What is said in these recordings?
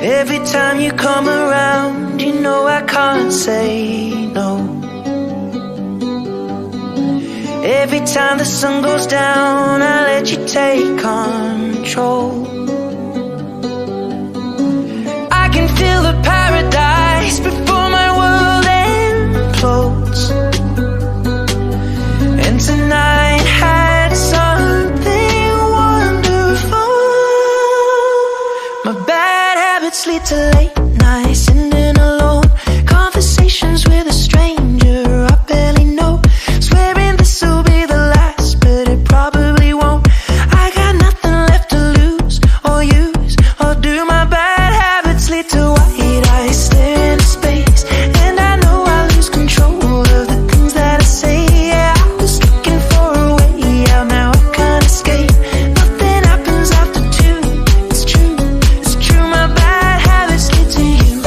Every time you come around, you know I can't say no. Every time the sun goes down, I let you take control. I can feel the paradise before my world implodes. And tonight had something wonderful. My bad habits lead to late nights, sitting alone, conversations with a stranger I barely know, swearing this will be the last, but it probably won't. I got nothing left to lose or use or do. My bad habits lead to white eyes staring into space, and I know I lose control of the things that I say. Yeah, I was looking for a way out, now I can't escape. Nothing happens after two. It's true, it's true. My bad habits lead to you.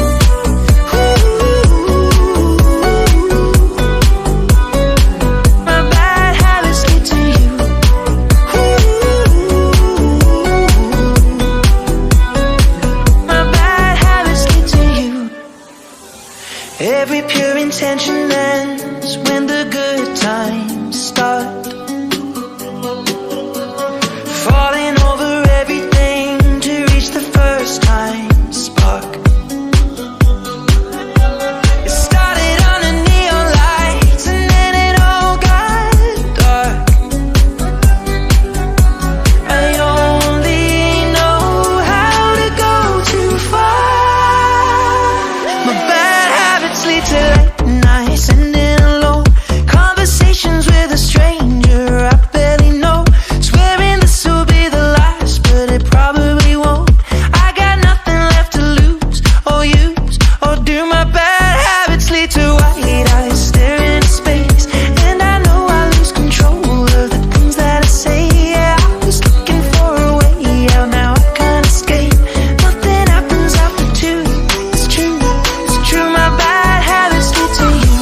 My bad habits lead to you. My bad habits lead to you. Every pure intention ends when the good times start. Falling over everything to reach the first time spark. It started under neon lights and then it all got dark. I only know how to go too far. My bad habits lead to late nights, sitting alone, conversations with a stranger I barely know, swearing this will be the last, but it probably won't. I got nothing left to lose or use or do. My bad habits lead to white eyes staring into space, and I know I lose control of the things that I say. Yeah, I was looking for a way out, now I can't escape. Nothing happens after two. It's true, it's true. My bad habits lead to you.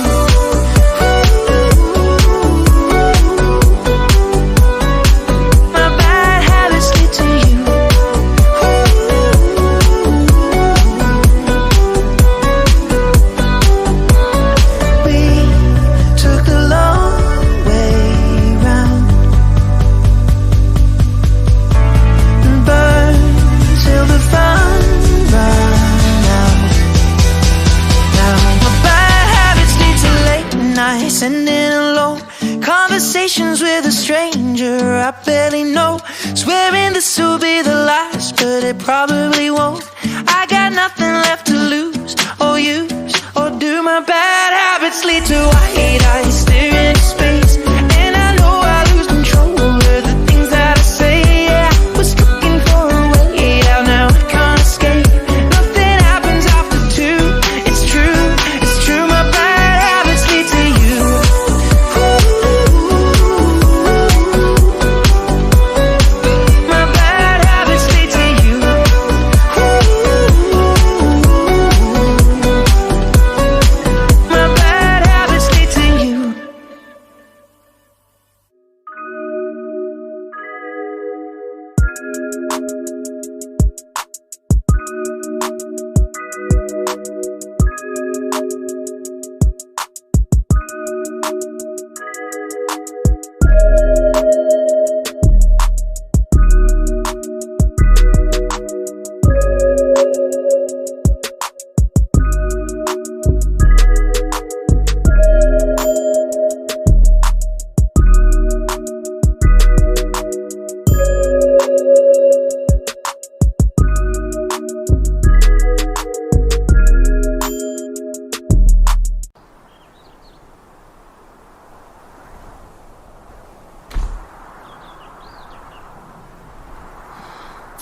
My bad habits lead to you. We took the long way round and burned till the fun ran out. Now my bad habits lead to late nights, sitting alone, conversations with a stranger I barely know, swearing this will be the last, but it probably won't. I got nothing left to lose or use or do. My bad habits lead to white eyes staring into space, and I know I lose control of the things that I say. Yeah, I was looking for a way out, now I can't escape. Nothing happens after two. It's true, it's true. My bad habits lead to you. My bad habits lead to you. My bad habits lead to you.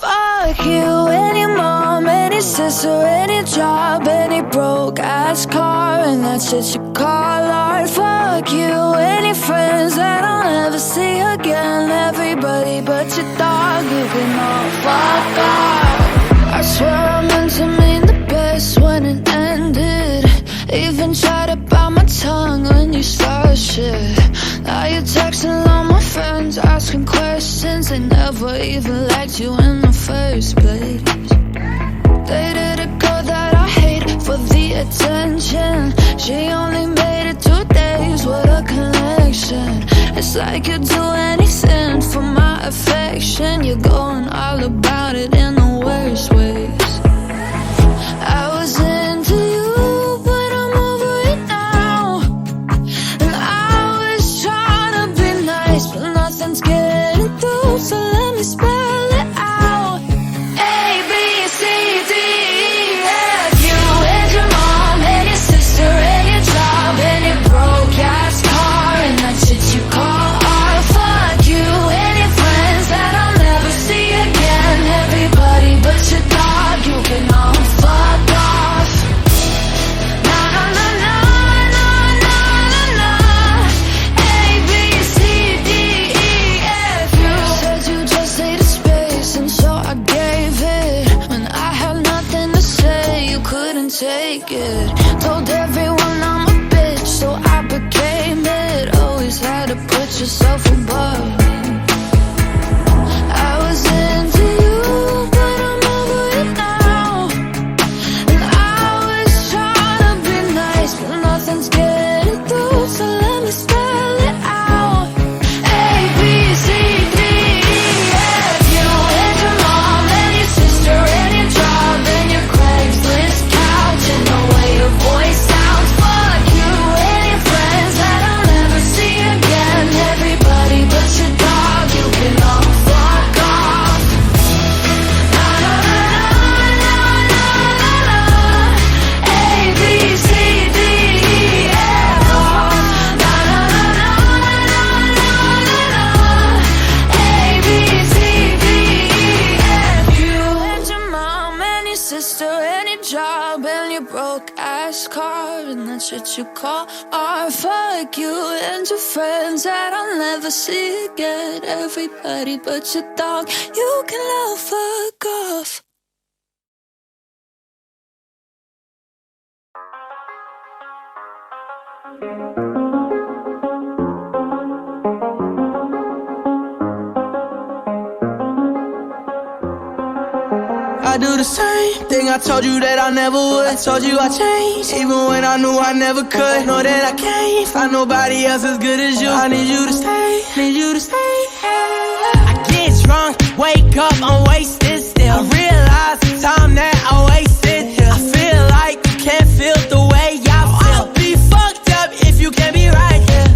Fuck you and your mom and your sister and your job and your broke ass car and that shit you call art. Fuck you and your friends that I'll never see again. Everybody but your dog, you can all fuck off. I swear I meant to mean the best when it ended. Even tried to bite my tongue when you started shit. Now you text even liked you in the first place. Dated a girl that I hate for the attention. She only made it 2 days, what a connection. It's like you'd do anything for my affection. You're going all about it in the worst ways. I was into you, but I'm over it now. And I was trying to be nice, but nothing's getting through, so let me spell it out. A, B, C, D, E, F. You and your mom and your sister and your job and your broke-ass car and that shit you call art. Fuck you and your friends that I'll never see again. Everybody but your dog, you can all fuck off. Na na na na na na na na. A, B, C, D, E, F. You said you just needed space, and so I gave it. When I had nothing to say, you couldn't take it. Told everyone I'm a bitch, so I became it. Always had to put yourself above me. I was into you, but I'm over it now. And I was trying to be nice, but nothing's getting through, so let me spell it out. A, B, C, D, E, F. You and your mom and your sister and your job and your Craigslist couch and the way your voice sounds. Fuck you and your friends that I'll never see again. Everybody but your dog, you can all fuck off. Na na na na na na na. A, B, C, D, E, F. Na na na na na na na na. A, B, C, D, E, F. You and your mom and your sister and your job and your broke-ass car and that shit you call art. Fuck you and your friends that I'll never see again. Everybody but your dog, you can all fuck off. I do the same thing I told you that I never would. I told you I changed, even when I knew I never could. Know that I can't find nobody else as good as you. I need you to stay, need you to stay. I get drunk, wake up, I'm wasted still. I realize the time that I wasted here. I feel like you can't feel the way I feel. I'll be fucked up if you can't be right here.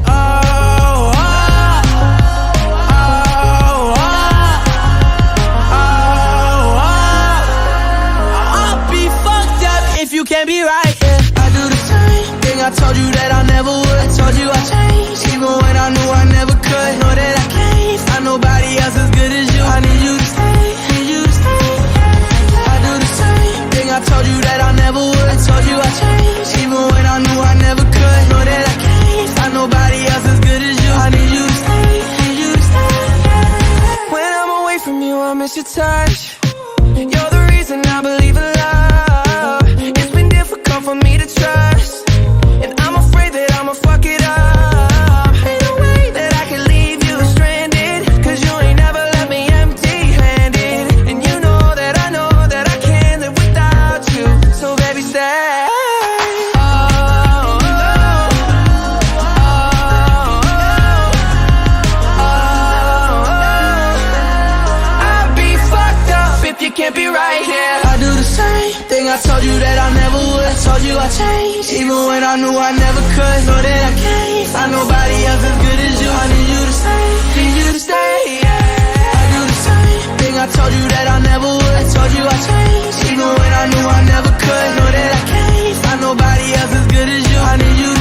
You can't be right, yeah. I do the same thing I told you that I never would. I told you I changed, even when I knew I never could. Know that I can't find nobody else as good as you. I need you to stay, need you to stay. I do the same thing I told you that I never would. I told you I changed, even when I knew I never could. Know that I can't find nobody else as good as you. I need you to stay, need you to stay. When I'm away from you, I miss your touch. You're the reason I believe in love. For me to trust, and I'm afraid that I'ma fuck it up. Ain't no way that I can leave you stranded, cause you ain't never left me empty-handed. And you know that I can't live without you. So baby, stay. I'd be fucked up if you can't be right here. I do the same thing I told you that I never would. I told you I changed, even when I knew I never could. Know that I can't find nobody else as good as you. I need you to stay, need you to stay, yeah. I do the same thing I told you that I never would. I told you I changed, even when I knew I never could. Know that I can't find nobody else as good as you. I need you